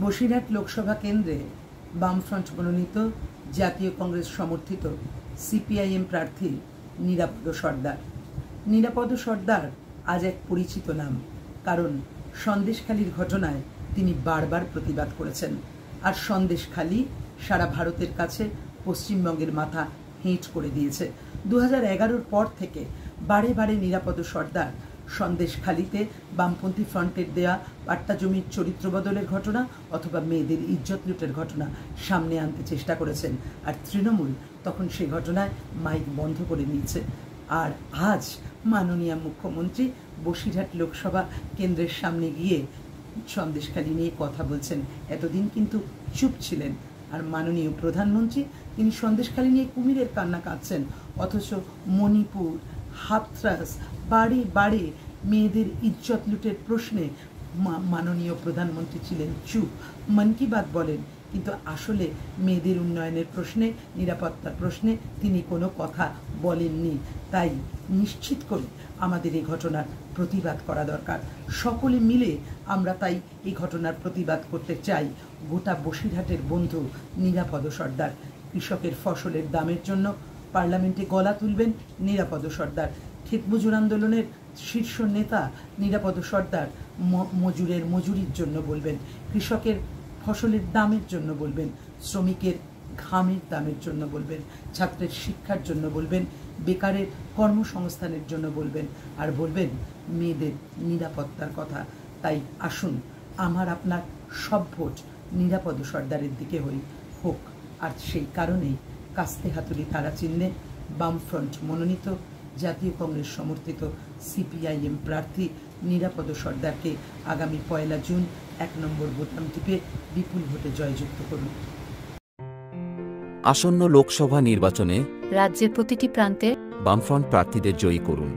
বসিরহাট লোকসভা কেন্দ্রে বামফ্রন্ট মনোনীত জাতীয় কংগ্রেস সমর্থিত সিপিআইএম প্রার্থী নিরাপদ সর্দার। নিরাপদ সর্দার আজ এক পরিচিত নাম, কারণ সন্দেশখালির ঘটনায় তিনি বারবার প্রতিবাদ করেছেন। আর সন্দেশখালি সারা ভারতের কাছে পশ্চিমবঙ্গের মাথা হেঁট করে দিয়েছে। 2011-র পর থেকে বারে বারে নিরাপদ সর্দার সন্দেশখালিতে বামপন্থী ফ্রন্টের দেয়া পাট্টা জমির চরিত্র বদলের ঘটনা অথবা মেয়েদের ইজ্জত লুটের ঘটনা সামনে আনতে চেষ্টা করেছেন, আর তৃণমূল তখন সে ঘটনায় মাইক বন্ধ করে নিয়েছে। আর আজ মাননীয় মুখ্যমন্ত্রী বসিরহাট লোকসভা কেন্দ্রের সামনে গিয়ে সন্দেশখালি নিয়ে কথা বলছেন। এতদিন কিন্তু চুপ ছিলেন। আর মাননীয় প্রধানমন্ত্রী তিনি সন্দেশখালি নিয়ে কুমিরের কান্না কাঁদছেন, অথচ মণিপুর, হাথরাস, বাড়ি বাড়ি মেয়েদের ইজ্জত লুটের প্রশ্নে মাননীয় প্রধানমন্ত্রী ছিলেন চুপ। মন কি বাত বলেন, কিন্তু আসলে মেয়েদের উন্নয়নের প্রশ্নে, নিরাপত্তার প্রশ্নে তিনি কোনো কথা বলেননি। তাই নিশ্চিত করে আমাদের এই ঘটনার প্রতিবাদ করা দরকার। সকলে মিলে আমরা তাই এই ঘটনার প্রতিবাদ করতে চাই। গোটা বসিরহাটের বন্ধু নিরাপদ সর্দার। কৃষকের ফসলের দামের জন্য পার্লামেন্টে গলা তুলবেন নিরাপদ সর্দার। ক্ষেত মজুর আন্দোলনের শীর্ষ নেতা নিরাপদ সর্দার মজুরের মজুরির জন্য বলবেন, কৃষকের ফসলের দামের জন্য বলবেন, শ্রমিকের ঘামের দামের জন্য বলবেন, ছাত্রের শিক্ষার জন্য বলবেন, বেকারের কর্মসংস্থানের জন্য বলবেন, আর বলবেন মেয়েদের নিরাপত্তার কথা। তাই আসুন আমার আপনার সব ভোট নিরাপদ সর্দারের দিকে হোক। আর সেই কারণেই কাস্তে হাতুড়ি তারা চিহ্নে বামফ্রন্ট মনোনীত জাতীয় কংগ্রেস সমর্থিত সিপিআইএম প্রার্থী নিরাপদ সর্দারকে আগামী 1 জুন 1 নম্বর বোতাম টিপে বিপুল ভোটে জয়যুক্ত করুন। আসন্ন লোকসভা নির্বাচনে রাজ্যের প্রতিটি প্রান্তে বামফ্রন্ট প্রার্থীদের জয়ী করুন।